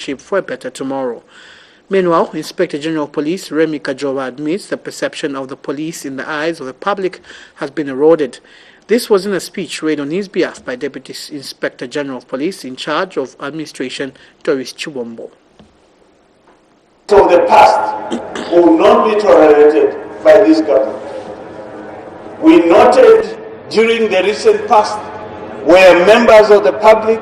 for a better tomorrow. Meanwhile, Inspector General of Police Remy Kajoba admits the perception of the police in the eyes of the public has been eroded. This was in a speech read on his behalf by Deputy Inspector General of Police in charge of administration, Doris Chiwombo. So the past will not be tolerated by this government. We noted during the recent past where members of the public,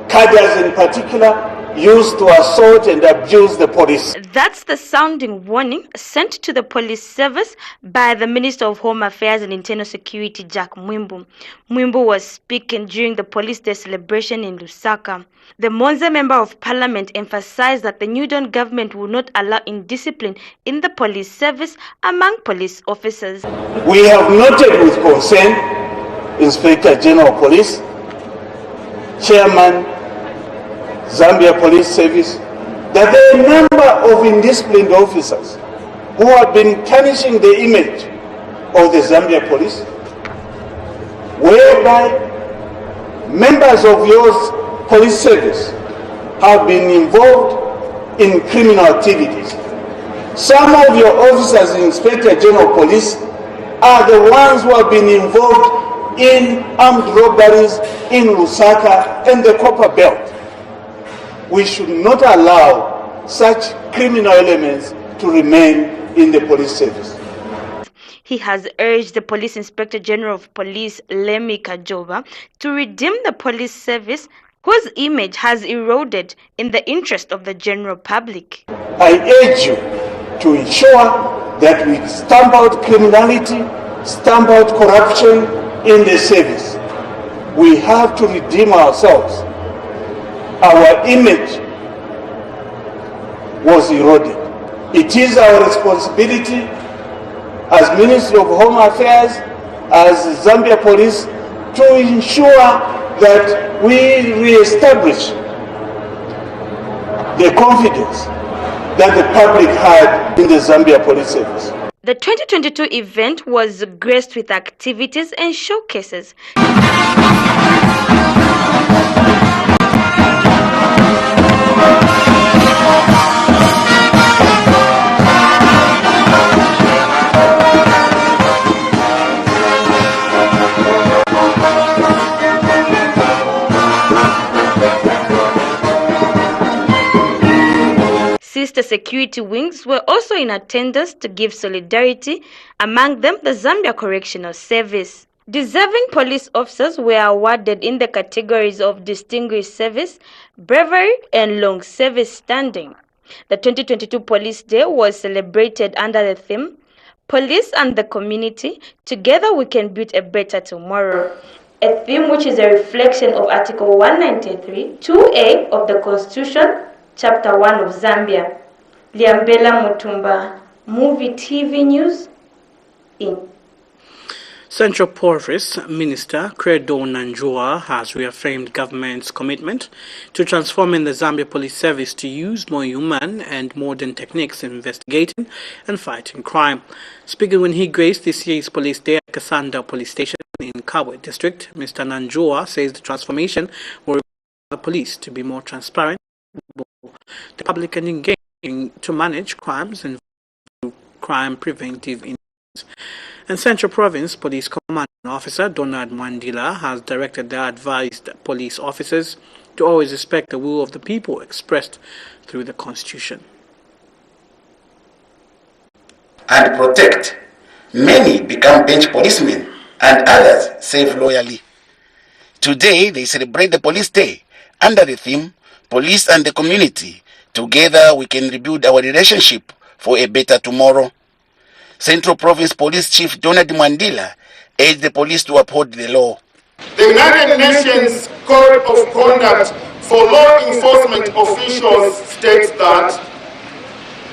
cadres in particular, used to assault and abuse the police. That's the sounding warning sent to the police service by the Minister of Home Affairs and Internal Security, Jack Mwimbu. Mwimbu was speaking during the Police Day celebration in Lusaka. The Monza Member of Parliament emphasized that the New Dawn government will not allow indiscipline in the police service among police officers. We have noted with concern Inspector General of Police, Chairman, Zambia Police Service, that there are a number of indisciplined officers who have been tarnishing the image of the Zambia Police, whereby members of your police service have been involved in criminal activities. Some of your officers in Inspector General of Police are the ones who have been involved in armed robberies in Lusaka and the Copper Belt. We should not allow such criminal elements to remain in the police service. He has urged the Police Inspector General of Police, Remy Kajoba, to redeem the police service whose image has eroded in the interest of the general public. I urge you to ensure that we stamp out criminality, stamp out corruption in the service. We have to redeem ourselves. Our image was eroded. It is our responsibility as Ministry of Home Affairs, as Zambia Police, to ensure that we re-establish the confidence that the public had in the Zambia Police Service. The 2022 event was graced with activities and showcases. Sister security wings were also in attendance to give solidarity, among them the Zambia Correctional Service. Deserving police officers were awarded in the categories of Distinguished Service, Bravery, and Long Service Standing. The 2022 Police Day was celebrated under the theme, Police and the Community, Together We Can Build a Better Tomorrow. A theme which is a reflection of Article 193, 2A of the Constitution, Chapter 1 of Zambia. Liambela Mutumba, Muvi TV News, in. Central Province Minister Credo Nanjua has reaffirmed government's commitment to transforming the Zambia Police Service to use more human and modern techniques in investigating and fighting crime. Speaking when he graced this year's Police Day at Kasanda Police Station in Kabwe District, Mr. Nanjua says the transformation will require the police to be more transparent, the public and engaging to manage crimes and crime preventive initiatives. And Central Province Police Commanding Officer Donald Mwandila has directed the advised police officers to always respect the will of the people expressed through the Constitution. And protect. Many become bench policemen and others serve loyally. Today they celebrate the Police Day under the theme, Police and the Community. Together we can rebuild our relationship for a better tomorrow. Central Province Police Chief Donald Mwandila urged the police to uphold the law. The United Nations Code of Conduct for Law Enforcement Officials states that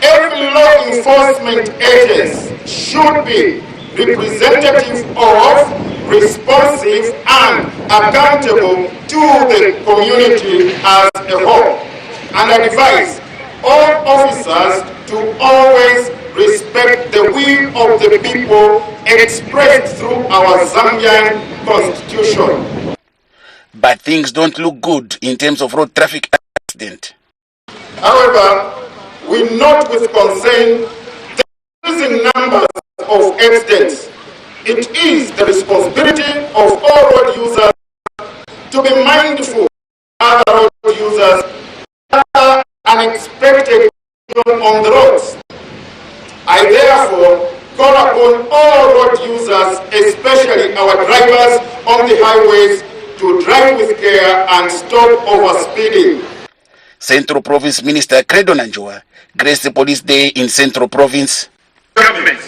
every law enforcement agency should be representative of, responsive, and accountable to the community as a whole, and advise all officers to always respect the will of the people expressed through our Zambian Constitution. But things don't look good in terms of road traffic accident. However, we note with concern the increasing numbers of accidents. It is the responsibility of all road users to be mindful of other road users other unexpected on the roads. I therefore call upon all road users, especially our drivers on the highways, to drive with care and stop overspeeding. Central Province Minister Credo Nanjua graced the police day in Central Province. Government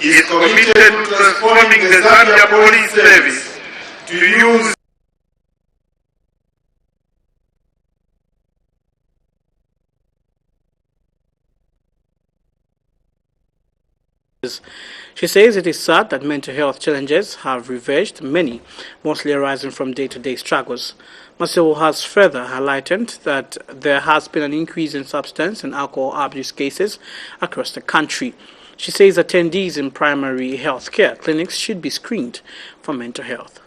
is committed to transforming the Zambia Police Service to use She says it is sad that mental health challenges have ravaged many, mostly arising from day-to-day struggles. Masebo has further highlighted that there has been an increase in substance and alcohol abuse cases across the country. She says attendees in primary health care clinics should be screened for mental health.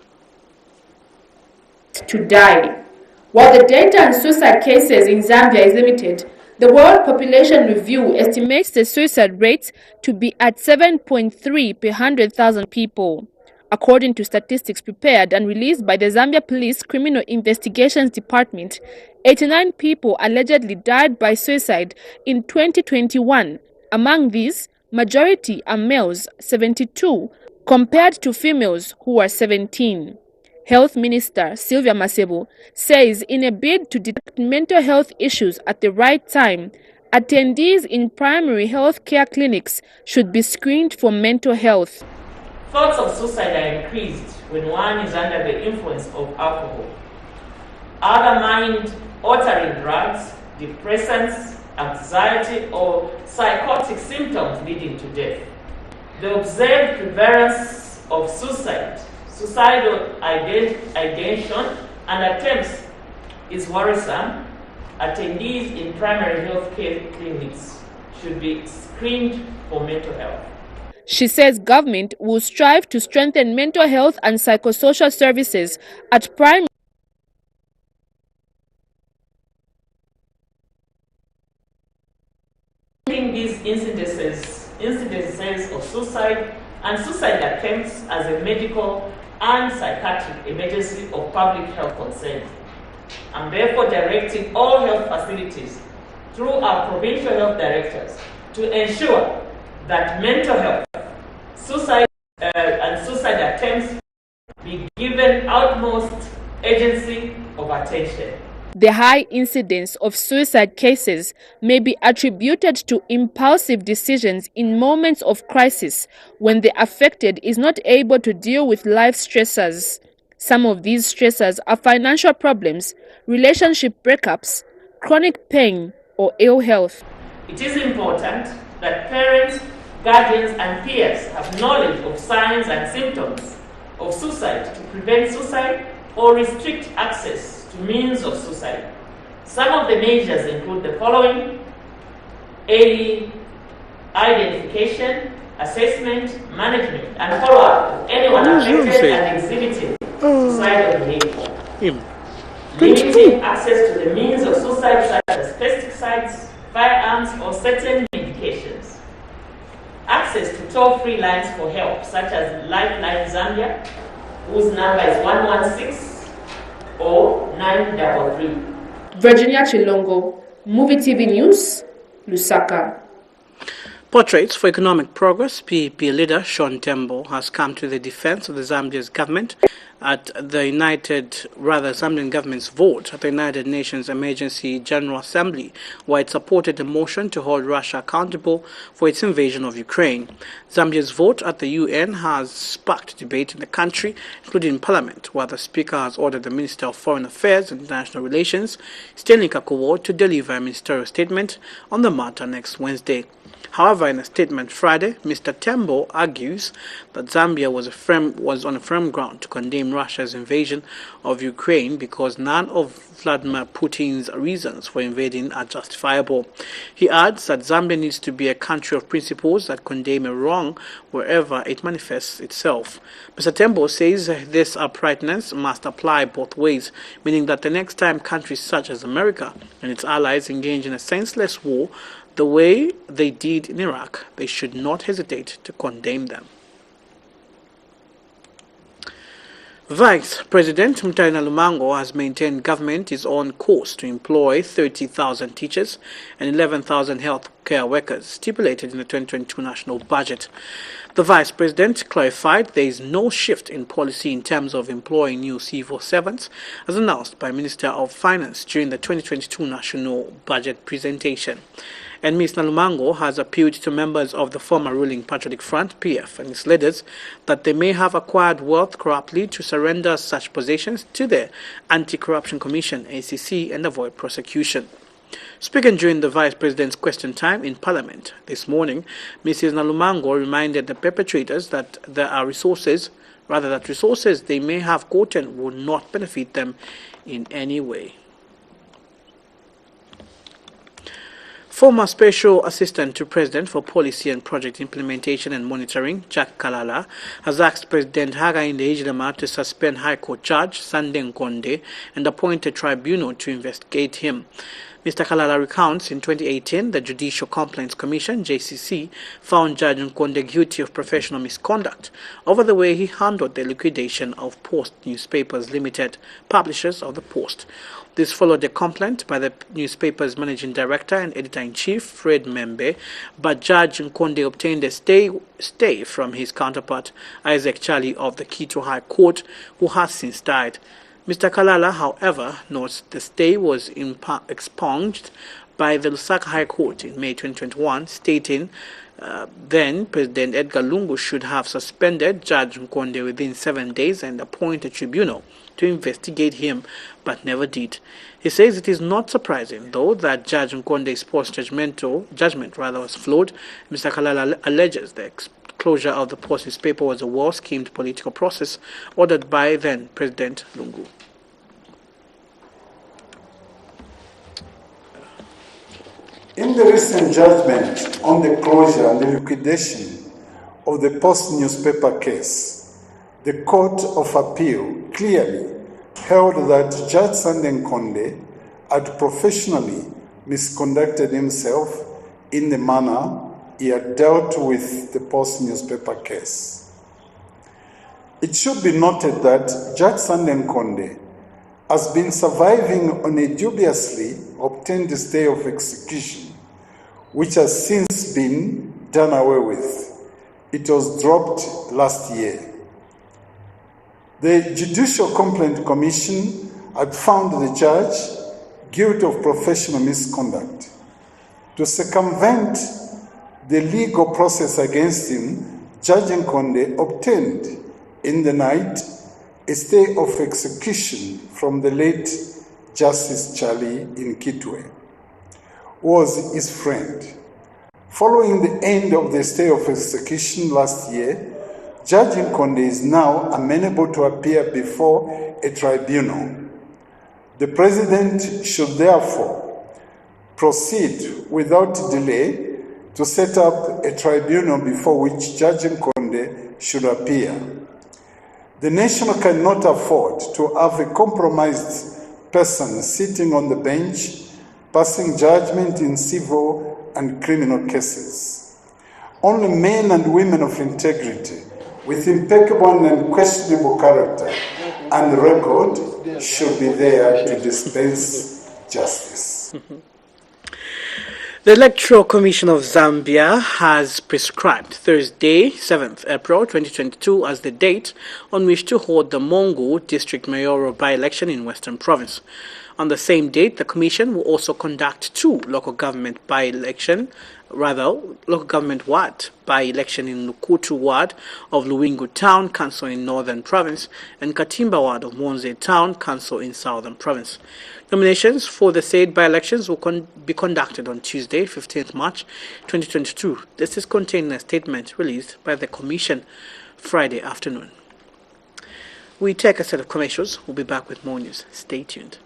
To die. While the data on suicide cases in Zambia is limited, the World Population Review estimates the suicide rate to be at 7.3 per 100,000 people. According to statistics prepared and released by the Zambia Police Criminal Investigations Department, 89 people allegedly died by suicide in 2021. Among these, majority are males, 72, compared to females who are 17. Health Minister Sylvia Masebo says in a bid to detect mental health issues at the right time, attendees in primary health care clinics should be screened for mental health. Thoughts of suicide are increased when one is under the influence of alcohol, other mind-altering drugs, depressants, anxiety, or psychotic symptoms leading to death. The observed prevalence of suicidal ideation and attempts is worrisome. Attendees in primary health care clinics should be screened for mental health. She says government will strive to strengthen mental health and psychosocial services at primary. These incidences of suicide and suicide attempts as a medical and psychiatric emergency of public health concern. I'm therefore directing all health facilities through our provincial health directors to ensure that mental health, suicide and suicide attempts be given utmost agency of attention. The high incidence of suicide cases may be attributed to impulsive decisions in moments of crisis when the affected is not able to deal with life stressors. Some of these stressors are financial problems, relationship breakups, chronic pain, or ill health. It is important that parents, guardians, and peers have knowledge of signs and symptoms of suicide to prevent suicide or restrict access to means of suicide. Some of the measures include the following: early identification, assessment, management, and follow-up of anyone affected and exhibiting suicidal behavior. Limiting access to the means of suicide such as pesticides, firearms, or certain medications. Access to toll-free lines for help such as Lifeline Zambia, whose number is 116 or 933. Virginia Chilongo, Muvi TV News, Lusaka. Portraits for Economic Progress, PEP leader Sean Tembo has come to the defense of the Zambia's government at the Zambian government's vote at the United Nations Emergency General Assembly, where it supported a motion to hold Russia accountable for its invasion of Ukraine. Zambia's vote at the UN has sparked debate in the country, including in Parliament, where the Speaker has ordered the Minister of Foreign Affairs and International Relations, Stanley Kakuwo, to deliver a ministerial statement on the matter next Wednesday. However, in a statement Friday, Mr. Tembo argues that Zambia was on a firm ground to condemn blame Russia's invasion of Ukraine because none of Vladimir Putin's reasons for invading are justifiable. He adds that Zambia needs to be a country of principles that condemn a wrong wherever it manifests itself. Mr. Tembo says this uprightness must apply both ways, meaning that the next time countries such as America and its allies engage in a senseless war the way they did in Iraq, they should not hesitate to condemn them. Vice President Mutari Lumango has maintained government is on course to employ 30,000 teachers and 11,000 health care workers stipulated in the 2022 national budget. The Vice President clarified there is no shift in policy in terms of employing new civil servants, as announced by Minister of Finance during the 2022 national budget presentation. And Ms. Nalumango has appealed to members of the former ruling Patriotic Front, PF, and its leaders that they may have acquired wealth corruptly to surrender such positions to the Anti-Corruption Commission, ACC, and avoid prosecution. Speaking during the Vice President's question time in Parliament this morning, Mrs. Nalumango reminded the perpetrators that resources they may have gotten will not benefit them in any way. Former Special Assistant to President for Policy and Project Implementation and Monitoring, Jack Kalala, has asked President Hakainde Hichilema to suspend High Court Judge Sande Nkonde and appoint a tribunal to investigate him. Mr. Kalala recounts in 2018 the Judicial Complaints Commission, JCC, found Judge Nkonde guilty of professional misconduct over the way he handled the liquidation of Post Newspapers Limited, publishers of the Post. This followed a complaint by the newspaper's managing director and editor-in-chief, Fred Membe, but Judge Nkonde obtained a stay from his counterpart, Isaac Charlie of the Quito High Court, who has since died. Mr. Kalala, however, notes the stay was expunged by the Lusaka High Court in May 2021, stating then President Edgar Lungu should have suspended Judge Nkonde within 7 days and appoint a tribunal to investigate him, but never did. He says it is not surprising, though, that Judge Nkonde's post-judgment was flawed. Mr. Kalala alleges the closure of the Post newspaper was a well-schemed political process ordered by then President Lungu. In the recent judgment on the closure and the liquidation of the Post newspaper case, the Court of Appeal clearly held that Judge Sande Nkonde had professionally misconducted himself in the manner he had dealt with the Post newspaper case. It should be noted that Judge Sande Nkonde has been surviving on a dubiously obtained stay of execution, which has since been done away with. It was dropped last year. The Judicial Complaint Commission had found the judge guilty of professional misconduct. To circumvent the legal process against him, Judge Nkonde obtained in the night a stay of execution from the late Justice Charlie in Kitwe, who was his friend. Following the end of the stay of execution last year, Judge Nkonde is now amenable to appear before a tribunal. The President should therefore proceed without delay to set up a tribunal before which Judge Nkonde should appear. The nation cannot afford to have a compromised person sitting on the bench, passing judgment in civil and criminal cases. Only men and women of integrity, with impeccable and unquestionable character and record, should be there to dispense justice. The Electoral Commission of Zambia has prescribed Thursday, 7th April 2022 as the date on which to hold the Mongu District Mayoral by-election in Western Province. On the same date, the Commission will also conduct two local government ward by-election in Lukutu Ward of Luwingu Town Council in Northern Province and Katimba Ward of Monze Town Council in Southern Province. Nominations for the said by-elections will be conducted on Tuesday, 15th March 2022. This is contained in a statement released by the Commission Friday afternoon. We take a set of commercials. We'll be back with more news. Stay tuned.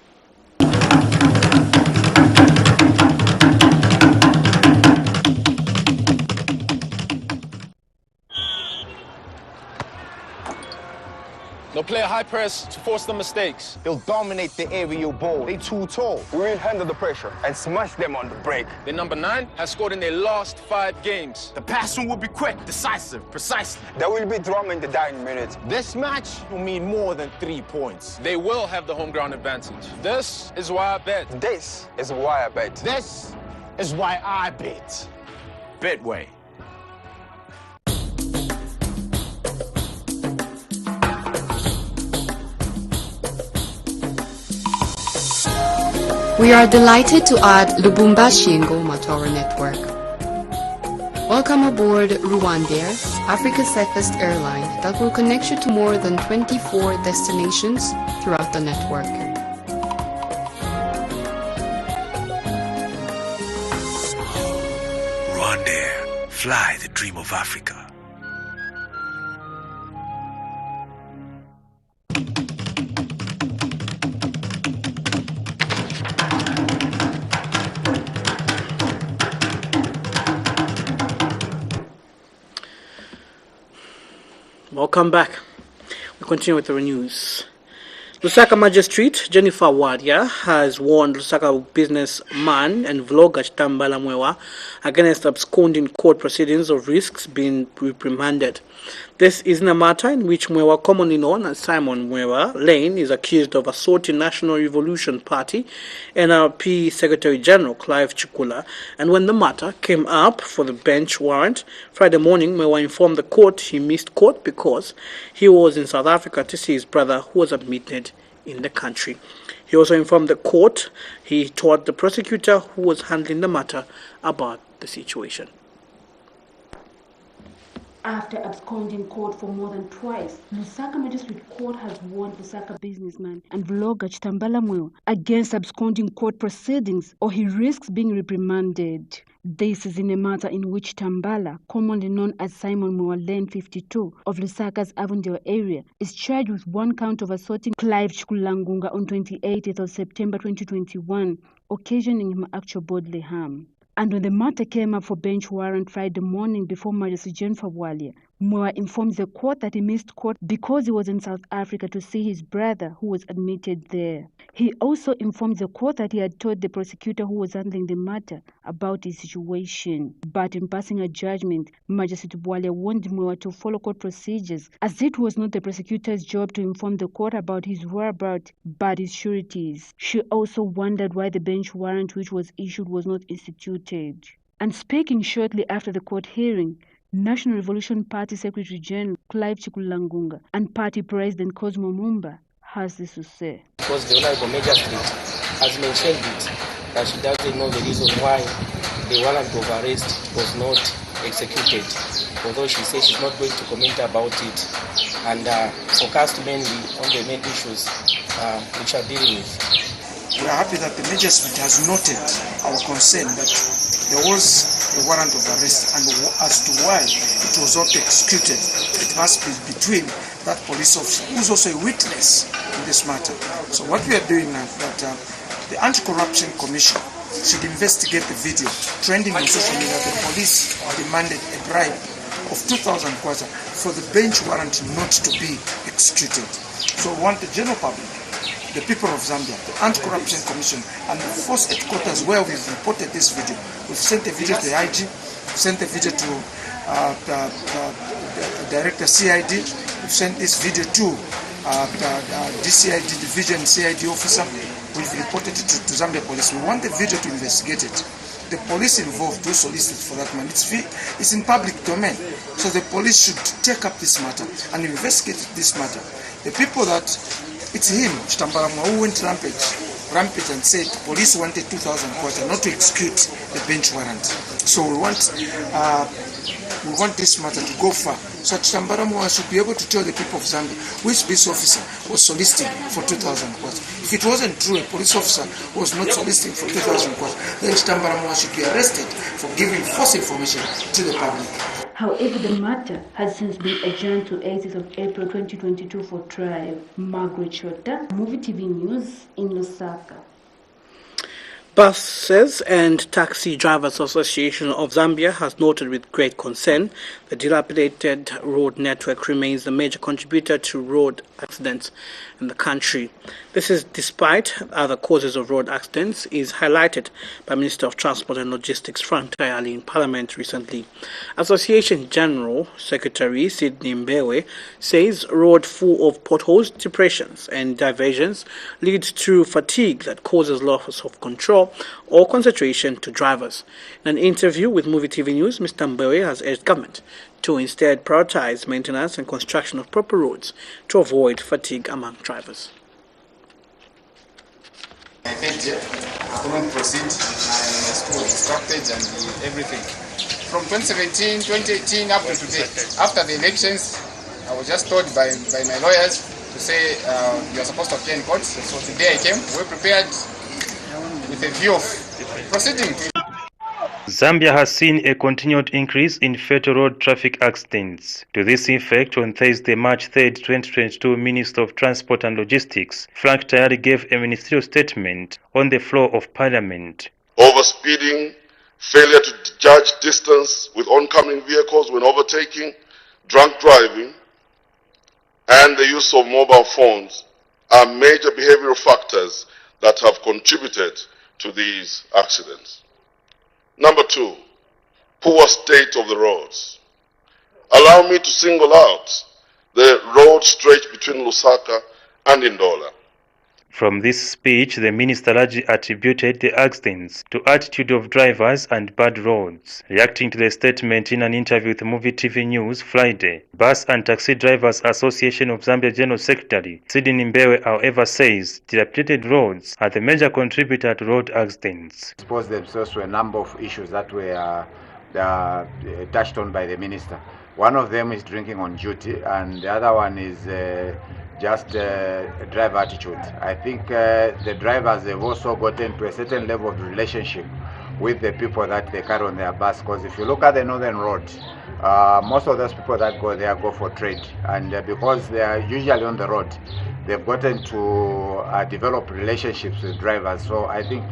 They'll play a high press to force the mistakes. They'll dominate the aerial ball. They too tall. We'll handle the pressure and smash them on the break. The number 9 has scored in their last 5 games. The passing will be quick, decisive, precisely. There will be drama in the dying minutes. This match will mean more than 3 points. They will have the home ground advantage. This is why I bet. This is why I bet. This is why I bet. Betway. We are delighted to add Lubumbashi and Goma to our network. Welcome aboard Rwandair, Africa's safest airline that will connect you to more than 24 destinations throughout the network. Rwandair, fly the dream of Africa. Welcome back. We continue with the news. Lusaka Magistrate Jennifer Wadia has warned Lusaka businessman and vlogger Tambala Mwewa against absconding court proceedings of risks being reprimanded. This is in a matter in which Mwewa, commonly known as Simon Mwewa Lane, is accused of assaulting National Revolution Party NRP Secretary General Clive Chikula. And when the matter came up for the bench warrant Friday morning, Mwewa informed the court he missed court because he was in South Africa to see his brother who was admitted in the country. He also informed the court he told the prosecutor who was handling the matter about the situation. After absconding court for more than twice, Lusaka Magistrate Court has warned Lusaka businessman and vlogger Chitambala Mwewa against absconding court proceedings or he risks being reprimanded. This is in a matter in which Tambala, commonly known as Simon Mwewa Lane 52 of Lusaka's Avondale area, is charged with 1 count of assaulting Clive Chikulangunga on 28th of September 2021, occasioning him actual bodily harm. And when the matter came up for bench warrant Friday morning before Magistrate Jennifer Wadia, Mwewa informed the court that he missed court because he was in South Africa to see his brother who was admitted there. He also informed the court that he had told the prosecutor who was handling the matter about his situation. But in passing a judgment, Magistrate Wadia warned Mwewa to follow court procedures as it was not the prosecutor's job to inform the court about his whereabouts but his sureties. She also wondered why the bench warrant which was issued was not instituted. And speaking shortly after the court hearing, National Revolution Party Secretary General Clive Chikulangunga and Party President Cosmo Mumba has this to say. Because the Honorable Magistrate has mentioned it, that she doesn't know the reason why the warrant of arrest was not executed, although she says she's not going to comment about it and focused mainly on the main issues which are dealing with. We are happy that the magistrate has noted our concern that there was a warrant of arrest, and as to why it was not executed, it must be between that police officer who is also a witness in this matter. So what we are doing now is that the Anti-Corruption Commission should investigate the video trending on social media. The police demanded a bribe of 2,000 kwacha for the bench warrant not to be executed. So we want the general public, the people of Zambia, the Anti-Corruption Commission, and the force headquarters where we've reported this video. We've sent a video to the IG, sent a video to the Director CID, we've sent this video to the DCID Division CID officer. We've reported it to Zambia Police. We want the video to investigate it. The police involved do solicit for that man. It's in public domain. So the police should take up this matter and investigate this matter. The people that it's him, Chitambala Mwewa, who went rampage and said police wanted 2,000 kwacha not to execute the bench warrant. So we want this matter to go far. So Chitambala Mwewa should be able to tell the people of Zambia which police officer was soliciting for 2,000 kwacha. If it wasn't true, a police officer was not soliciting for 2,000 kwacha, then Chitambala Mwewa should be arrested for giving false information to the public. However, the matter has since been adjourned to 8th of April 2022 for trial. Margaret Chota, Muvi TV News in Lusaka. Buses and Taxi Drivers Association of Zambia has noted with great concern the dilapidated road network remains the major contributor to road accidents in the country. This is despite other causes of road accidents is highlighted by Minister of Transport and Logistics Frank Tayali in Parliament recently. Association General Secretary Sidney Mbewe says road full of potholes, depressions and diversions leads to fatigue that causes loss of control or concentration to drivers. In an interview with Muvi TV News, Mr. Mbewe has urged government to instead prioritize maintenance and construction of proper roads to avoid fatigue among drivers. I couldn't proceed. My school was distracted and everything. From 2017, 2018 up to today, after the elections, I was just told by my lawyers to say you are supposed to appear in court. So today I came. We prepared with a view of proceeding. Zambia has seen a continued increase in fatal road traffic accidents. To this effect, on Thursday, March 3, 2022, Minister of Transport and Logistics, Frank Tayali, gave a ministerial statement on the floor of Parliament. Overspeeding, failure to judge distance with oncoming vehicles when overtaking, drunk driving, and the use of mobile phones are major behavioral factors that have contributed to these accidents. Number 2, poor state of the roads. Allow me to single out the road stretch between Lusaka and Ndola. From this speech, the minister largely attributed the accidents to attitude of drivers and bad roads. Reacting to the statement in an interview with Muvi TV News Friday, Bus and Taxi Drivers Association of Zambia General Secretary Sidney Mbewe, however, says dilapidated roads are the major contributor to road accidents. Expose themselves to a number of issues that were touched on by the minister. One of them is drinking on duty, and the other one is just driver attitude. I think the drivers have also gotten to a certain level of relationship with the people that they carry on their bus, because if you look at the northern road, most of those people that go there go for trade, and because they are usually on the road, they've gotten to develop relationships with drivers. So I think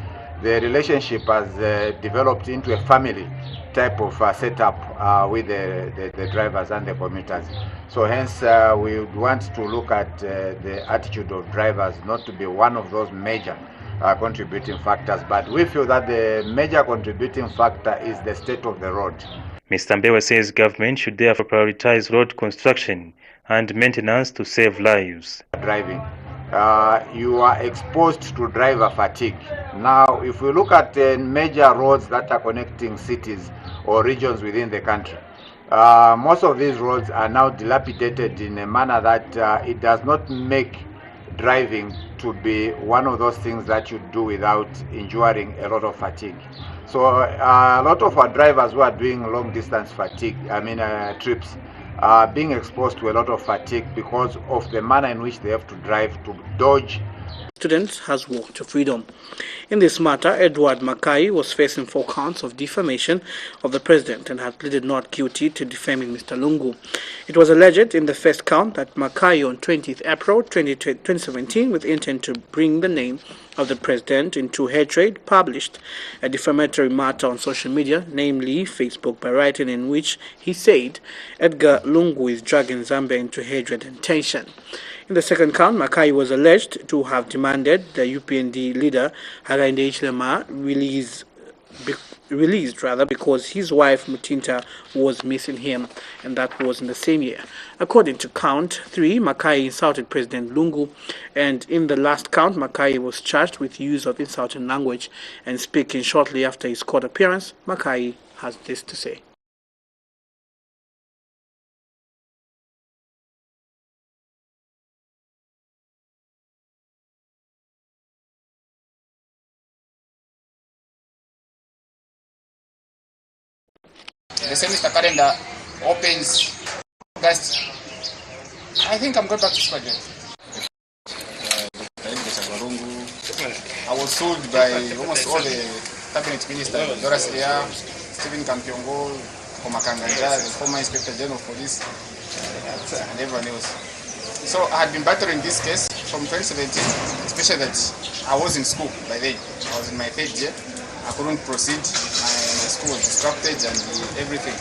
the relationship has developed into a family type of setup with the drivers and the commuters. So hence we would want to look at the attitude of drivers not to be one of those major contributing factors, but we feel that the major contributing factor is the state of the road. Mr. Mbewe says government should therefore prioritize road construction and maintenance to save lives. Driving. You are exposed to driver fatigue. Now, if we look at major roads that are connecting cities or regions within the country, most of these roads are now dilapidated in a manner that it does not make driving to be one of those things that you do without enduring a lot of fatigue. So a lot of our drivers who are doing long distance trips are being exposed to a lot of fatigue because of the manner in which they have to drive to dodge. Students has walked to freedom. In this matter, Edward Makai was facing 4 counts of defamation of the president and had pleaded not guilty to defaming Mr. Lungu. It was alleged in the first count that Makai on 20th April 2017, with intent to bring the name of the president into hatred, published a defamatory matter on social media, namely Facebook, by writing in which he said Edgar Lungu is dragging Zambia into hatred and tension. In the second count, Makai was alleged to have demanded the UPND leader Hakainde Hichilema released because his wife Mutinta was missing him, and that was in the same year. According to count 3, Makai insulted President Lungu, and in the last count, Makai was charged with use of insulting language and speaking shortly after his court appearance. Makai has this to say. The semester calendar opens August. I think I'm going back to Spain. I was told by almost all the cabinet ministers, Doris Ria, Stephen Kampiongo, Komakanganja, the former Inspector General of Police, and everyone else. So I had been battling this case from 2017, especially that I was in school by then. I was in my 3rd year. I couldn't proceed. My school was disrupted and everything.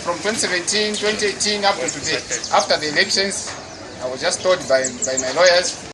From 2017, 2018 up to today, after the elections, I was just told by my lawyers,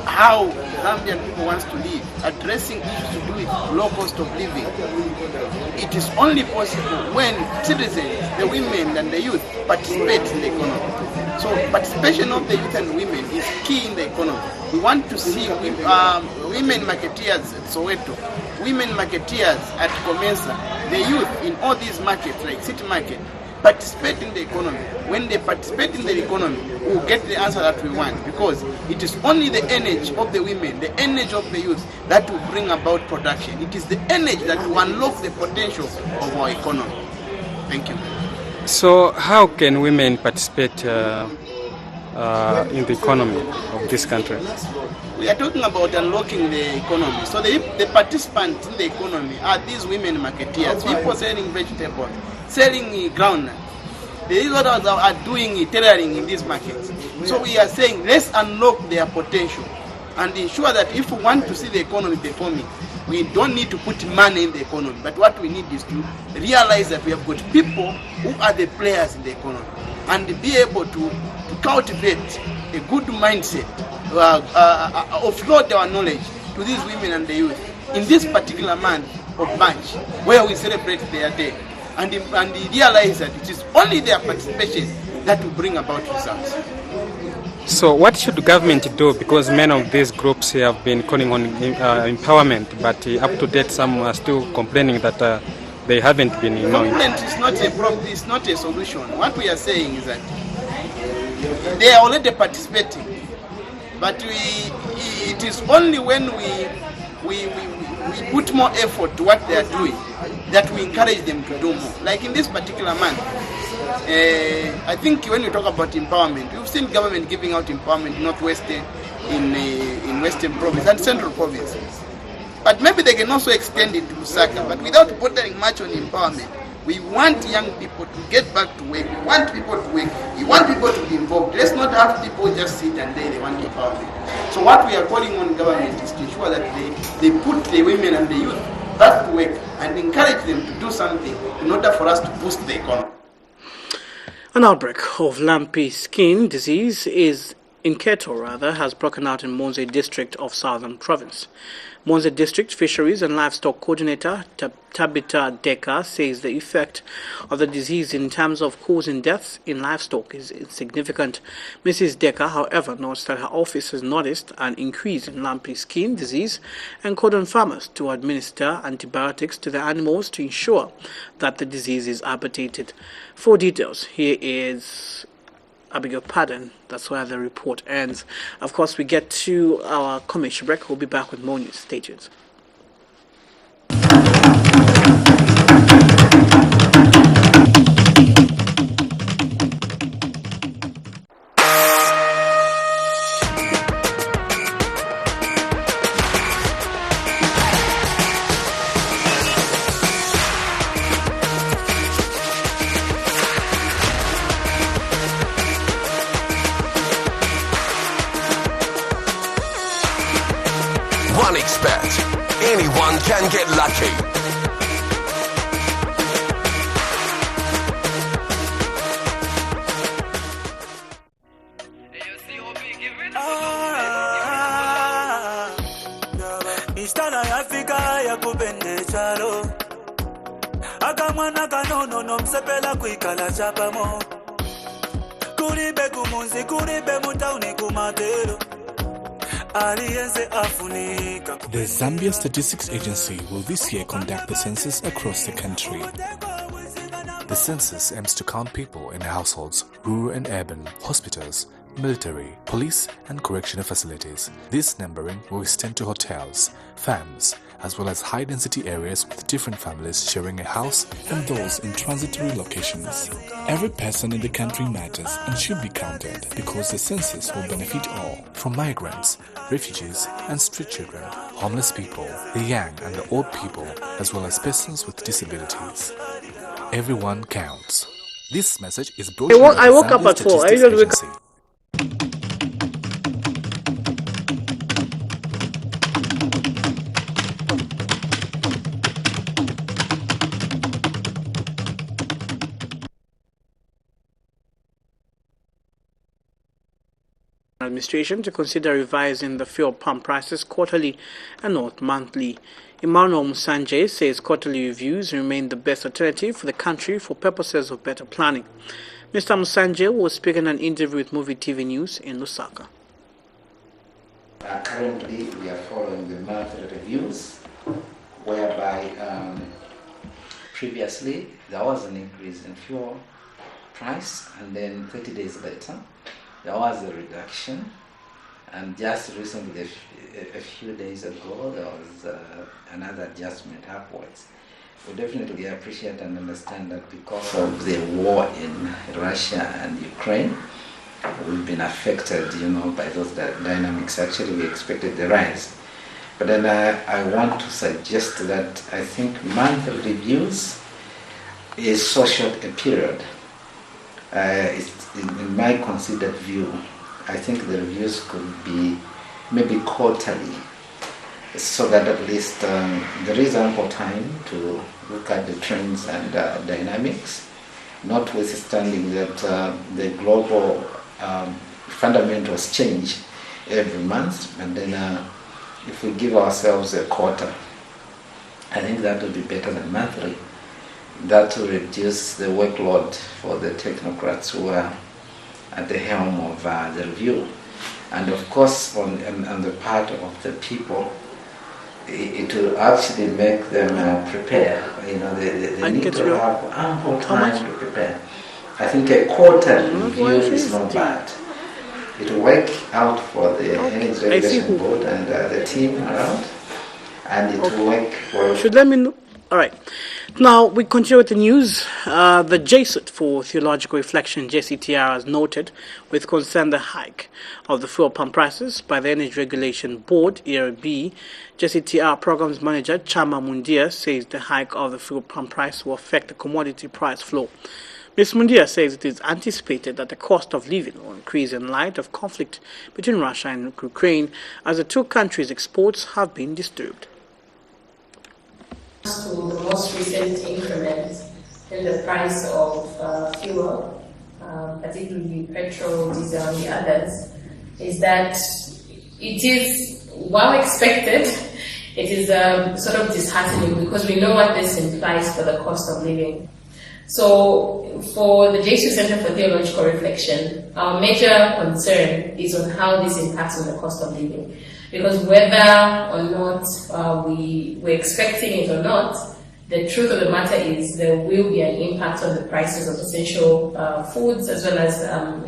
how Zambian people wants to live, addressing issues to do with low cost of living. It is only possible when citizens, the women and the youth participate in the economy. So participation of the youth and women is key in the economy. We want to see women marketeers at Soweto, women marketeers at Comensa, the youth in all these markets like City Market, participate in the economy. When they participate in the economy, we will get the answer that we want, because it is only the energy of the women, the energy of the youth that will bring about production. It is the energy that will unlock the potential of our economy. Thank you. So how can women participate in the economy of this country? We are talking about unlocking the economy. So the participants in the economy are these women marketeers, people selling vegetables, selling groundnut. These others are doing tailoring in these markets. So we are saying let's unlock their potential and ensure that if we want to see the economy performing, we don't need to put money in the economy, but what we need is to realize that we have got people who are the players in the economy and be able to cultivate a good mindset, offload our knowledge to these women and the youth in this particular month of March, where we celebrate their day, and realize that it is only their participation that will bring about results. So what should the government do? Because many of these groups have been calling on empowerment, but up to date some are still complaining that they haven't been Complaint is not a problem, it's not a solution. What we are saying is that they are already participating, but it is only when we put more effort to what they are doing that we encourage them to do more. Like in this particular month, I think when you talk about empowerment, we've seen government giving out empowerment in Northwestern, in Western Province and Central Province. But maybe they can also extend it to Lusaka, but without putting much on empowerment. We want young people to get back to work. We want people to work. We want people to be involved. Let's not have people just sit and they want empowerment. So what we are calling on government is to ensure that they put the women and the youth back to work and encourage them to do something in order for us to boost the economy. An outbreak of lumpy skin disease in Keto has broken out in Monze district of Southern Province. Monze District Fisheries and Livestock Coordinator Tabitha Decker says the effect of the disease in terms of causing deaths in livestock is insignificant. Mrs. Decker, however, notes that her office has noticed an increase in lumpy skin disease and called on farmers to administer antibiotics to the animals to ensure that the disease is abated. For details, here is... I beg your pardon, that's where the report ends. Of course, we get to our commercial break. We'll be back with more news. Stay tuned. makes bet. Anyone can get lucky. Istana ya Afrika ya kupende chalo akamwana kanono nomsepela kwikala chapamo kuribe kumunzi kuribe mutauni kumatero aliyense afunika. The Zambia Statistics Agency will this year conduct the census across the country. The census aims to count people in households, rural and urban, hospitals, military, police and correctional facilities. This numbering will extend to hotels, farms, as well as high-density areas with different families sharing a house and those in transitory locations. Every person in the country matters and should be counted because the census will benefit all, from migrants, refugees and street children, homeless people, the young and the old people, as well as persons with disabilities. Everyone counts. This message is brought to you by the Zambia Statistics Agency. Administration to consider revising the fuel pump prices quarterly and not monthly. Emmanuel Musanje says quarterly reviews remain the best alternative for the country for purposes of better planning. Mr. Musanje was speaking in an interview with Muvi TV News in Lusaka. Currently, we are following the monthly reviews, whereby previously there was an increase in fuel price, and then 30 days later there was a reduction, and just recently, a few days ago, there was another adjustment upwards. We definitely appreciate and understand that because of the war in Russia and Ukraine, we've been affected, by those dynamics. Actually, we expected the rise. But then I want to suggest that I think monthly reviews is so short a period. In my considered view, I think the reviews could be maybe quarterly, so that at least there is ample time to look at the trends and dynamics, notwithstanding that the global fundamentals change every month. And then if we give ourselves a quarter, I think that would be better than monthly. That will reduce the workload for the technocrats who are at the helm of the review. And of course, on the part of the people, it will actually make them prepare. They need to have ample time to prepare. I think a quarterly review is not bad. It will work out for the Energy Regulation Board and the team around, and it will work for... Should let me know. All right. Now, we continue with the news. The JSUT for Theological Reflection, JCTR, has noted with concern the hike of the fuel pump prices by the Energy Regulation Board, ERB. JCTR Programs Manager Chama Mundia says the hike of the fuel pump price will affect the commodity price flow. Ms. Mundia says it is anticipated that the cost of living will increase in light of conflict between Russia and Ukraine, as the two countries' exports have been disturbed. To the most recent increment in the price of fuel, particularly petrol, diesel, and the others, is that it is well expected. It is sort of disheartening because we know what this implies for the cost of living. So for the JSU Center for Theological Reflection, our major concern is on how this impacts on the cost of living. Because whether or not we're expecting it or not, the truth of the matter is there will be an impact on the prices of essential foods as well as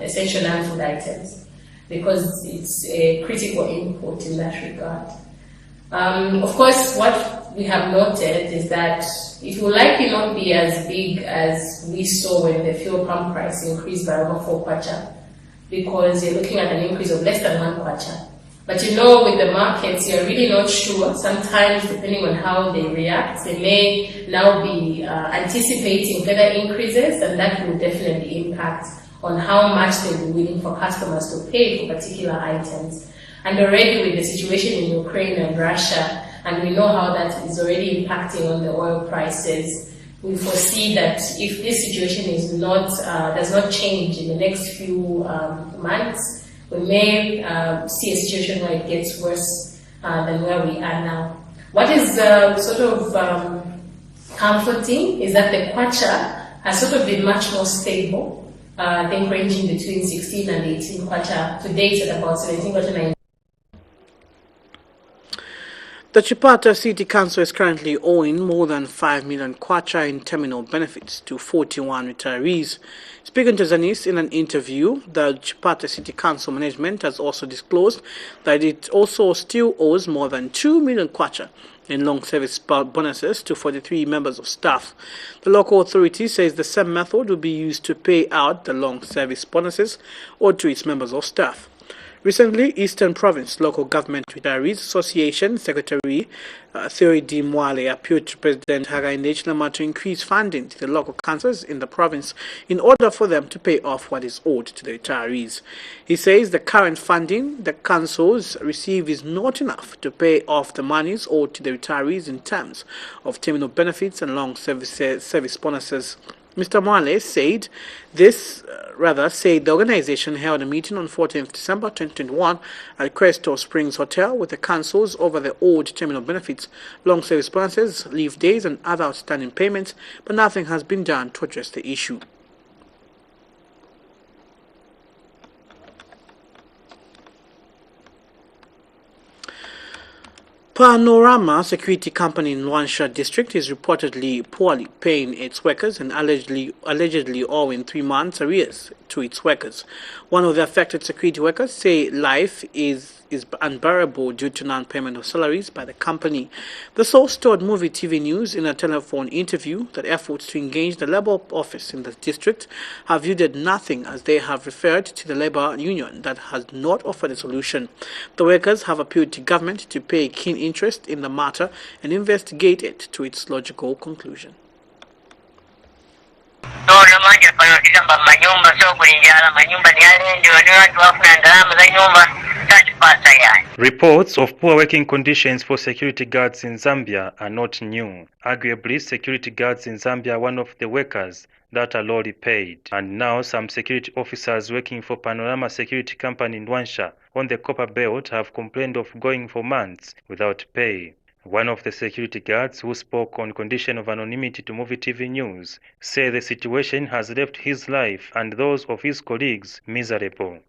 essential non-food items, because it's a critical input in that regard. Of course, what we have noted is that it will likely not be as big as we saw when the fuel pump price increased by over 4 kwacha, because you're looking at an increase of less than 1 kwacha. But with the markets, you're really not sure. Sometimes, depending on how they react, they may now be anticipating further increases, and that will definitely impact on how much they'll be willing for customers to pay for particular items. And already with the situation in Ukraine and Russia, and we know how that is already impacting on the oil prices, we foresee that if this situation is not does not change in the next few months, we may see a situation where it gets worse than where we are now. What is sort of comforting is that the kwacha has sort of been much more stable, I think ranging between 16 and 18 kwacha. Today it's at about 17 kwacha 9. The Chipata City Council is currently owing more than 5 million kwacha in terminal benefits to 41 retirees. Speaking to Zanis in an interview, the Chipata City Council management has also disclosed that it also still owes more than 2 million kwacha in long service bonuses to 43 members of staff. The local authority says the same method will be used to pay out the long service bonuses or to its members of staff. Recently, Eastern Province Local Government Retirees Association Secretary Theory D. Mwale appealed to President Hakainde Hichilema to increase funding to the local councils in the province in order for them to pay off what is owed to the retirees. He says the current funding the councils receive is not enough to pay off the monies owed to the retirees in terms of terminal benefits and long service bonuses. Mr. Mwale said the organization held a meeting on 14th December 2021 at Crystal Springs Hotel with the councils over the owed terminal benefits, long service bonuses, leave days and other outstanding payments, but nothing has been done to address the issue. Panorama Security Company in Luansha District is reportedly poorly paying its workers and allegedly owing 3 months arrears to its workers. One of the affected security workers say life is unbearable due to non-payment of salaries by the company. The source told Muvi TV News in a telephone interview that efforts to engage the Labour office in the district have yielded nothing, as they have referred to the Labour union that has not offered a solution. The workers have appealed to government to pay keen interest in the matter and investigate it to its logical conclusion. Reports of poor working conditions for security guards in Zambia are not new. Arguably, security guards in Zambia are one of the workers that are lowly paid. And now some security officers working for Panorama Security Company in Luansha on the Copper Belt have complained of going for months without pay. One of the security guards who spoke on condition of anonymity to Muvi TV News said the situation has left his life and those of his colleagues miserable.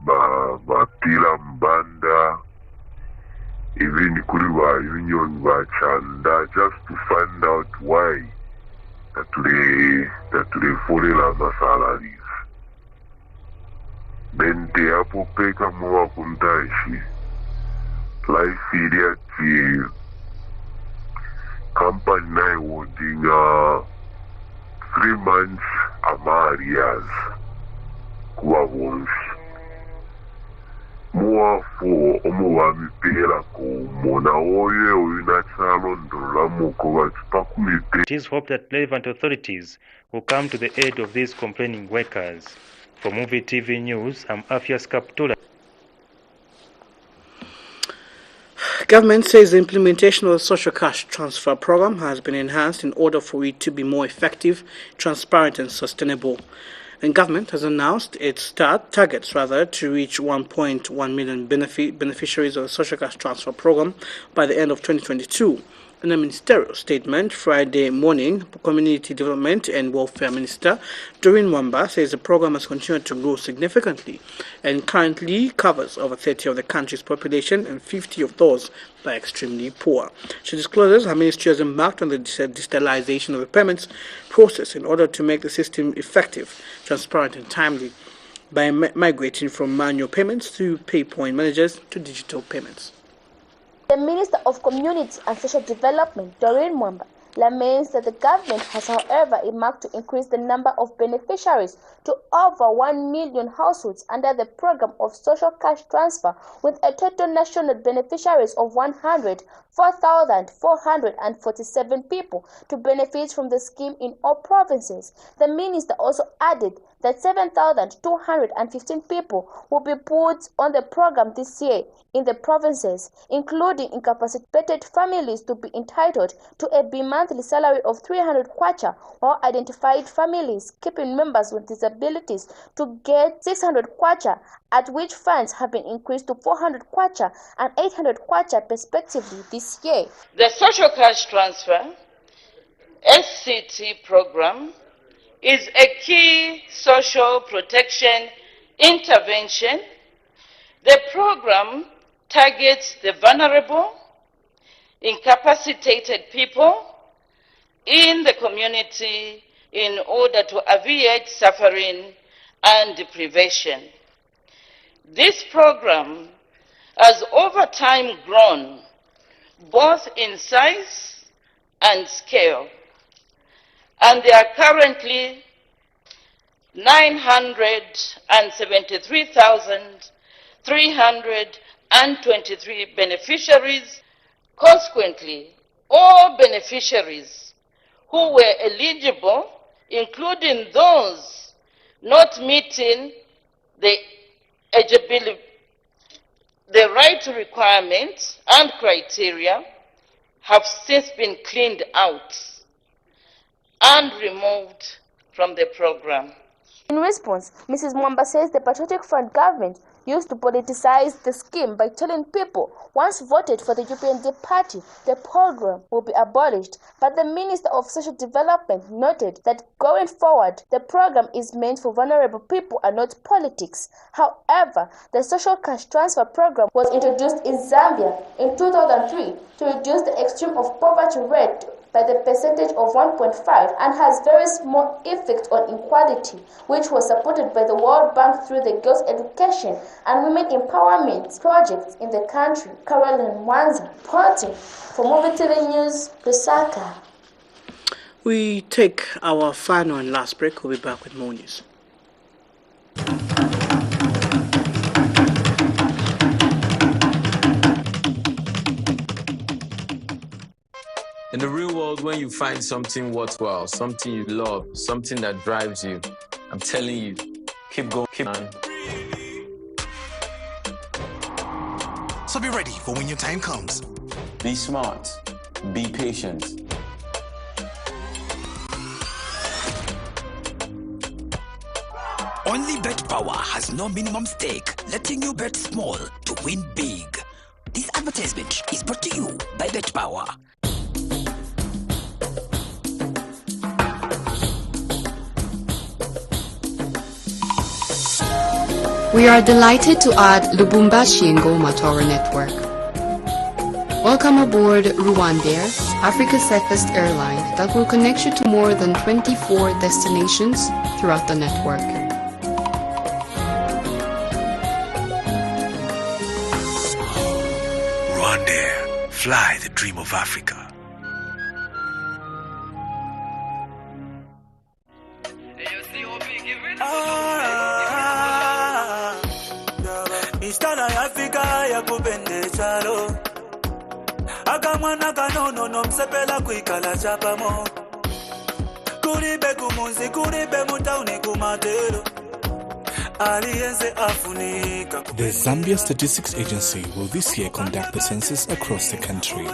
Bapila mbanda even kuriwa union bachanda just to find out why that they follow the salaries. Then they apopeka mwa kuntashi life idiot company na holding 3 months amarias kuwa bonsi. It is hoped that relevant authorities will come to the aid of these complaining workers. For Muvi TV News, I'm Afias Kaptula. Government says the implementation of the social cash transfer program has been enhanced in order for it to be more effective, transparent and sustainable. And government has announced its targets to reach 1.1 million beneficiaries of the social cash transfer program by the end of 2022. In a ministerial statement Friday morning, Community Development and Welfare Minister Doreen Mwamba says the program has continued to grow significantly and currently covers over 30 of the country's population and 50 of those that are extremely poor. She discloses her ministry has embarked on the digitalization of the payments process in order to make the system effective, transparent and timely by migrating from manual payments to pay point managers to digital payments. The Minister of Community and Social Development, Doreen Mwamba, laments that the government has, however, earmarked to increase the number of beneficiaries to over 1 million households under the program of social cash transfer, with a total national beneficiaries of 104,447 people to benefit from the scheme in all provinces. The minister also added that 7,215 people will be put on the program this year in the provinces, including incapacitated families to be entitled to a bi-monthly salary of 300 kwacha, while identified families keeping members with disabilities to get 600 kwacha, at which funds have been increased to 400 kwacha and 800 kwacha respectively this year. The social cash transfer SCT program is a key social protection intervention. The program targets the vulnerable, incapacitated people in the community in order to alleviate suffering and deprivation. This program has over time grown both in size and scale, and there are currently 973,323 beneficiaries. Consequently, all beneficiaries who were eligible, including those not meeting the right requirements and criteria, have since been cleaned out and removed from the program. In response, Mrs. Mwamba says the Patriotic Front government used to politicize the scheme by telling people once voted for the UPND party, the program will be abolished. But the Minister of Social Development noted that going forward, the program is meant for vulnerable people and not politics. However, the social cash transfer program was introduced in Zambia in 2003 to reduce the extreme of poverty rate by the percentage of 1.5 and has very small effect on inequality, which was supported by the World Bank through the girls' education and women empowerment projects in the country. Caroline Mwanza, reporting for Muvi TV News, Lusaka. We take our final and last break. We'll be back with more news. In the real world, when you find something worthwhile, something you love, something that drives you, I'm telling you, keep going, keep on. So be ready for when your time comes. Be smart, be patient. Only Bet Power has no minimum stake, letting you bet small to win big. This advertisement is brought to you by Bet Power. We are delighted to add Lubumbashi and Goma to our network. Welcome aboard Rwandair, Africa's safest airline that will connect you to more than 24 destinations throughout the network. Rwandair, fly the dream of Africa. Akamwana kanono nomsepela kwikala chapamo kuribe kumunzi kuribe mutauni kumatero aliyenze afunika. The Zambia Statistics Agency will this year conduct the census across the country.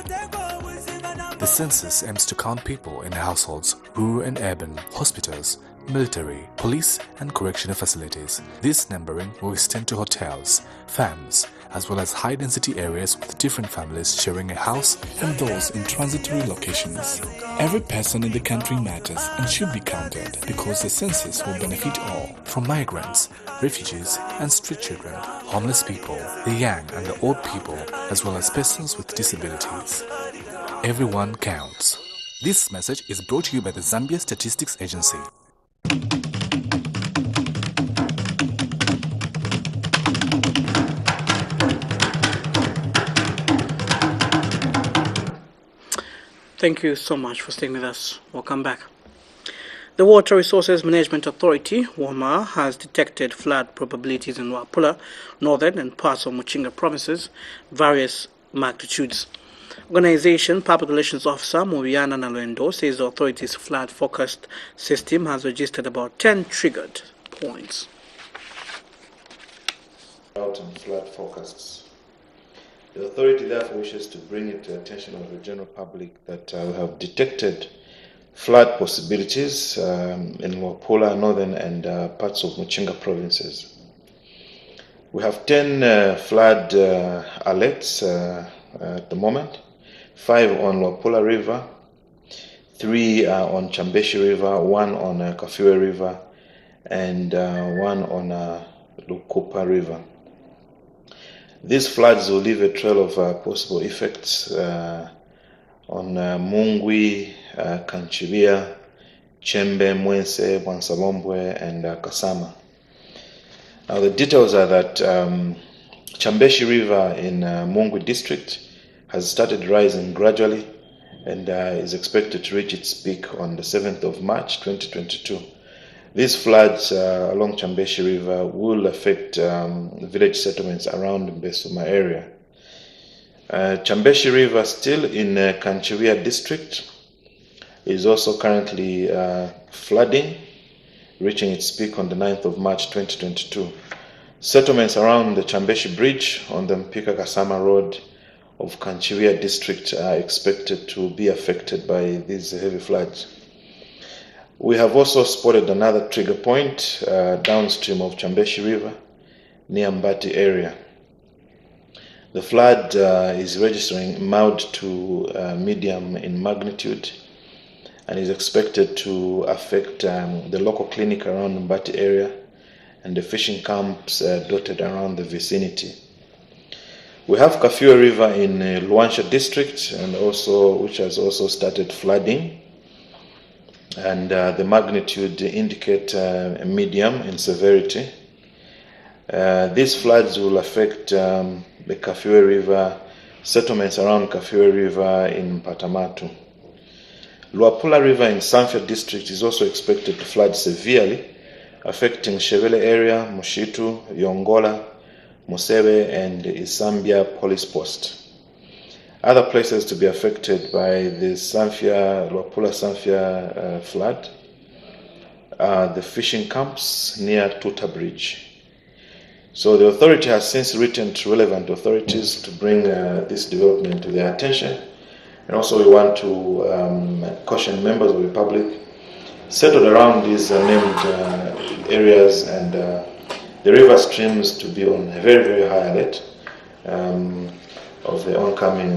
The census aims to count people in households, rural and urban, hospitals, military, police and correctional facilities. This numbering will extend to hotels, farms, as well as high-density areas with different families sharing a house and those in transitory locations. Every person in the country matters and should be counted because the census will benefit all, from migrants, refugees and street children, homeless people, the young and the old people, as well as persons with disabilities. Everyone counts. This message is brought to you by the Zambia Statistics Agency. Thank you so much for staying with us. Welcome back. The Water Resources Management Authority, WAMA, has detected flood probabilities in Wapula, northern and parts of Muchinga provinces, various magnitudes. Organization Public Relations Officer Muvi Nalwendo says the authority's flood-focused system has registered about 10 triggered points. Drought and flood forecasts. The authority therefore wishes to bring it to the attention of the general public that we have detected flood possibilities in Luapula, northern and parts of Muchinga provinces. We have 10 flood alerts at the moment, 5 on Luapula River, 3 on Chambeshi River, 1 on Kafue River, and 1 on Lukupa River. These floods will leave a trail of possible effects on Mungwi, Kanchiria, Chembe, Mwense, Mwansabombwe, and Kasama. Now the details are that Chambeshi River in Mungwi district has started rising gradually and is expected to reach its peak on the 7th of March 2022. These floods along Chambeshi River will affect village settlements around Mbesuma area. Chambeshi River, still in Kanchiria district, is also currently flooding, reaching its peak on the 9th of March 2022. Settlements around the Chambeshi Bridge on the Mpika Kasama Road of Kanchiria district are expected to be affected by these heavy floods. We have also spotted another trigger point downstream of Chambeshi River near Mbati area. The flood is registering mild to medium in magnitude and is expected to affect the local clinic around Mbati area and the fishing camps dotted around the vicinity. We have Kafue River in Luansha district and which has also started flooding, and the magnitude indicate medium in severity. These floods will affect the Kafue River, settlements around Kafue River in Patamatu. Luapula River in Zambia district is also expected to flood severely, affecting Shevele area, Mushitu, Yongola, Musebe, and Zambia police post. Other places to be affected by the Luapula Zambia flood are the fishing camps near Tuta Bridge. So the authority has since written to relevant authorities to bring this development to their attention. And also we want to caution members of the public settled around these named areas and the river streams to be on a very, very high alert of the oncoming.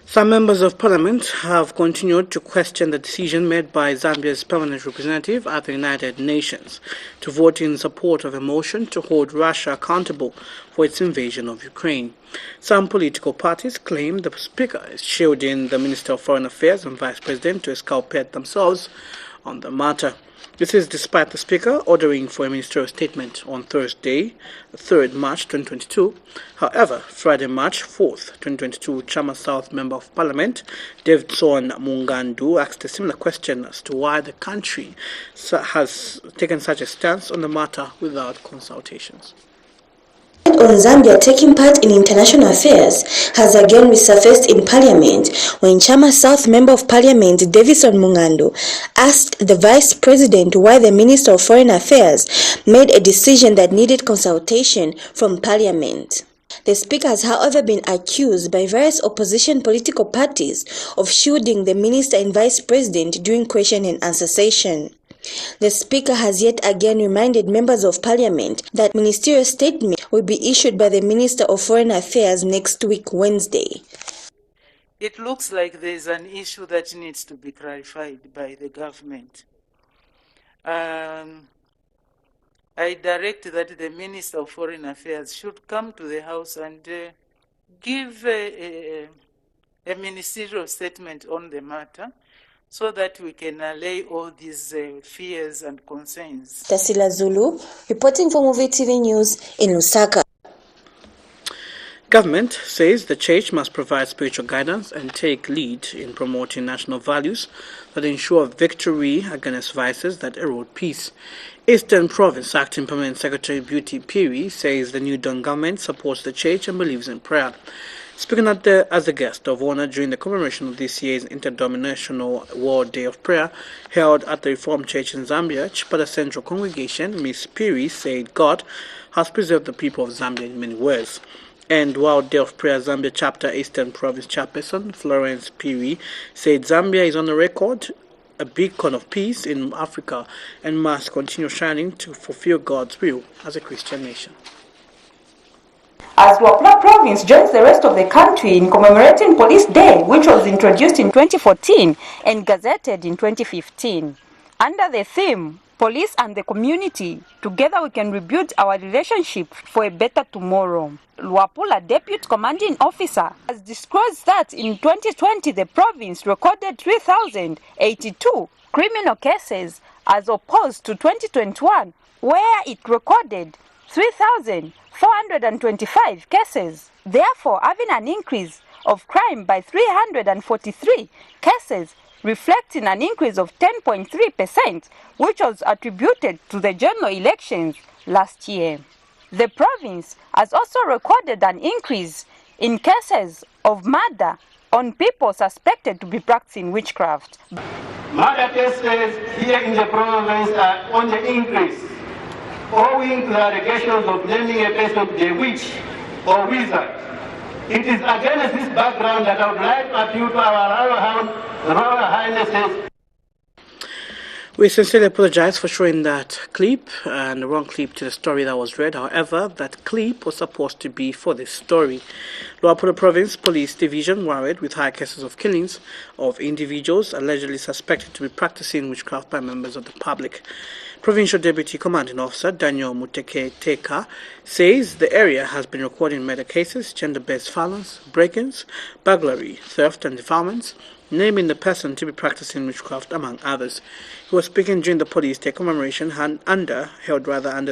Some members of parliament have continued to question the decision made by Zambia's permanent representative at the United Nations to vote in support of a motion to hold Russia accountable for its invasion of Ukraine. Some political parties claim the speaker is shielding the Minister of Foreign Affairs and Vice President to exculpate themselves on the matter. This is despite the Speaker ordering for a ministerial statement on Thursday, 3rd March 2022. However, Friday, March 4th, 2022, Chama South Member of Parliament, Davidson Mungandu, asked a similar question as to why the country has taken such a stance on the matter without consultations. On Zambia taking part in international affairs has again resurfaced in Parliament when Chama South Member of Parliament Davidson Mungandu asked the Vice President why the Minister of Foreign Affairs made a decision that needed consultation from Parliament. The Speaker has, however, been accused by various opposition political parties of shielding the Minister and Vice President during question and answer session. The Speaker has yet again reminded members of Parliament that ministerial statement will be issued by the Minister of Foreign Affairs next week, Wednesday. It looks like there is an issue that needs to be clarified by the government. I direct that the Minister of Foreign Affairs should come to the House and give a ministerial statement on the matter, so that we can allay all these fears and concerns. Tasila Zulu, reporting for Muvi TV News in Lusaka. Government says the church must provide spiritual guidance and take lead in promoting national values that ensure victory against vices that erode peace. Eastern Province Acting Permanent Secretary Beauty Piri says the New Dawn government supports the church and believes in prayer. Speaking as a guest of honor during the commemoration of this year's Interdenominational World Day of Prayer held at the Reformed Church in Zambia, Chipata Central Congregation, Ms. Piri said God has preserved the people of Zambia in many ways. And World Day of Prayer Zambia Chapter Eastern Province Chairperson Florence Piri said Zambia is on the record a beacon of peace in Africa and must continue shining to fulfill God's will as a Christian nation. As Luapula Province joins the rest of the country in commemorating Police Day, which was introduced in 2014 and gazetted in 2015. Under the theme, Police and the Community, together we can rebuild our relationship for a better tomorrow. Luapula Deputy Commanding Officer has disclosed that in 2020 the province recorded 3,082 criminal cases as opposed to 2021 where it recorded 3,425 cases, therefore having an increase of crime by 343 cases, reflecting an increase of 10.3%, which was attributed to the general elections last year. The province has also recorded an increase in cases of murder on people suspected to be practicing witchcraft. Murder cases here in the province are on the increase, owing to the allegations of naming a person a witch or wizard. It is against this background that I would like to appeal to our Royal Highnesses. We sincerely apologize for showing that clip and the wrong clip to the story that was read. However, that clip was supposed to be for this story. Luapula Province Police Division worried with high cases of killings of individuals allegedly suspected to be practicing witchcraft by members of the public. Provincial Deputy Commanding Officer Daniel Muteke Teka says the area has been recording murder cases, gender-based violence, break-ins, burglary, theft and defilements, naming the person to be practicing witchcraft, among others. He was speaking during the Police Day commemoration held under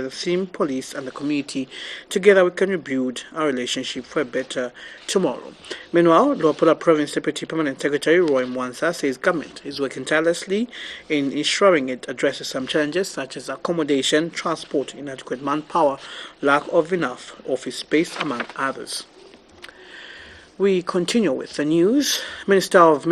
the theme Police and the Community. Together we can rebuild our relationship for a better tomorrow. Meanwhile, Luapula Province Deputy Permanent Secretary Roy Mwansa says government is working tirelessly in ensuring it addresses some challenges such as accommodation, transport, inadequate manpower, lack of enough office space, among others. We continue with the news. Minister of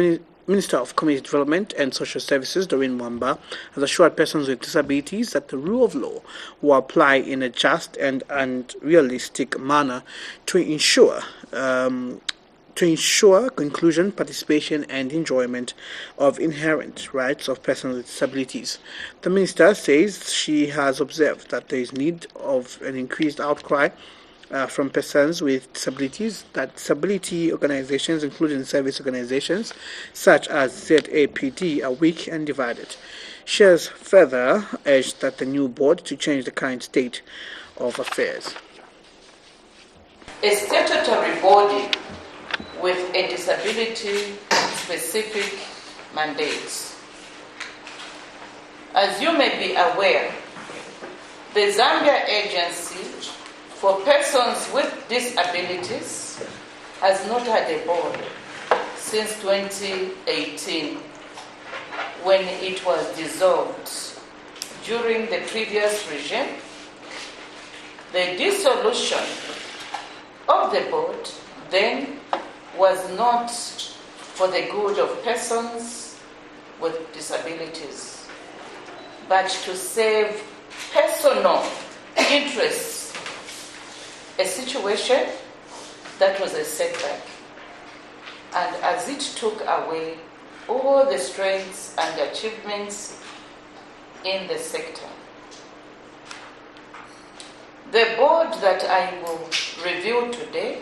Community Development and Social Services, Doreen Mwamba, has assured persons with disabilities that the rule of law will apply in a just and realistic manner to ensure inclusion, participation, and enjoyment of inherent rights of persons with disabilities. The minister says she has observed that there is need of an increased outcry from persons with disabilities, that disability organizations, including service organizations such as ZAPD, are weak and divided. She has further urged that the new board to change the current state of affairs. A statutory body with a disability-specific mandate. As you may be aware, the Zambia Agency for Persons with Disabilities has not had a board since 2018, when it was dissolved during the previous regime. The dissolution of the board then was not for the good of persons with disabilities, but to save personal interests, a situation that was a setback. And as it took away all the strengths and achievements in the sector. The board that I will review today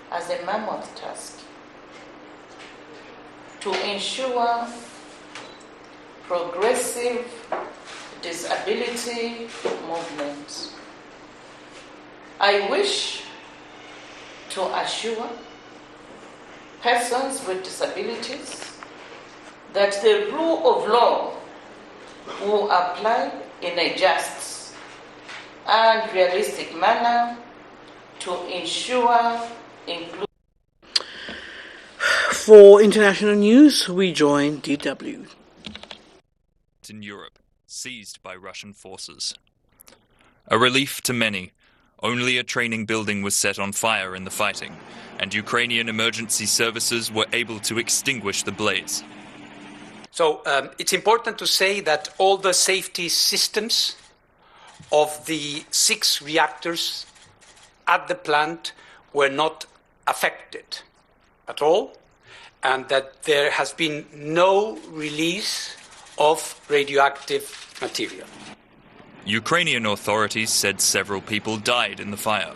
has a mammoth task to ensure progressive disability movement. I wish to assure persons with disabilities that the rule of law will apply in a just and realistic manner to ensure inclusion. For international news, we join DW. In Europe, seized by Russian forces. A relief to many, Only a training building was set on fire in the fighting, and Ukrainian emergency services were able to extinguish the blaze. So it's important to say that all the safety systems of the 6 reactors at the plant were not affected at all, and that there has been no release of radioactive material. Ukrainian authorities said several people died in the fire.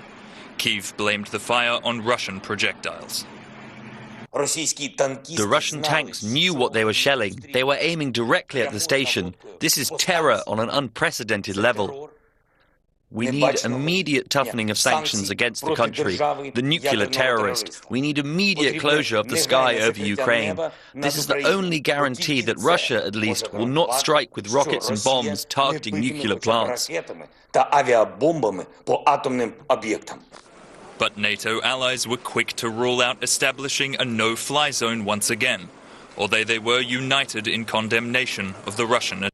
Kyiv blamed the fire on Russian projectiles. The Russian tanks knew what they were shelling. They were aiming directly at the station. This is terror on an unprecedented level. We need immediate toughening of sanctions against the country, the nuclear terrorist. We need immediate closure of the sky over Ukraine. This is the only guarantee that Russia, at least, will not strike with rockets and bombs targeting nuclear plants. But NATO allies were quick to rule out establishing a no-fly zone once again, although they were united in condemnation of the Russian attack.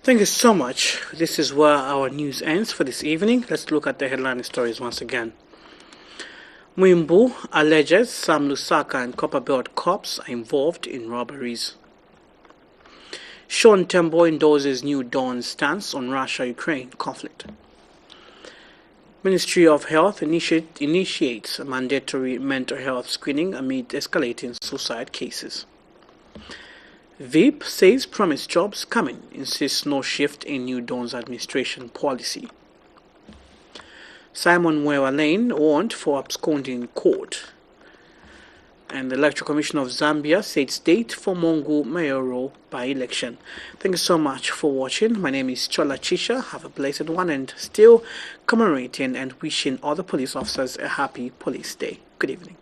Thank you so much. This is where our news ends for this evening. Let's look at the headline stories once again. Mwimbu alleges Sam Lusaka and Copperbelt cops are involved in robberies. Sean Tembo endorses New Dawn's stance on Russia-Ukraine conflict. Ministry of Health initiates a mandatory mental health screening amid escalating suicide cases. VIP says promised jobs coming, insists no shift in New Dawn's administration policy. Simon Mwewa Lane warned for absconding in court. And the Electoral Commission of Zambia sets date for Mongu mayoral by-election. Thank you so much for watching. My name is Chola Chisha. Have a blessed one, and still commemorating and wishing all the police officers a happy Police Day. Good evening.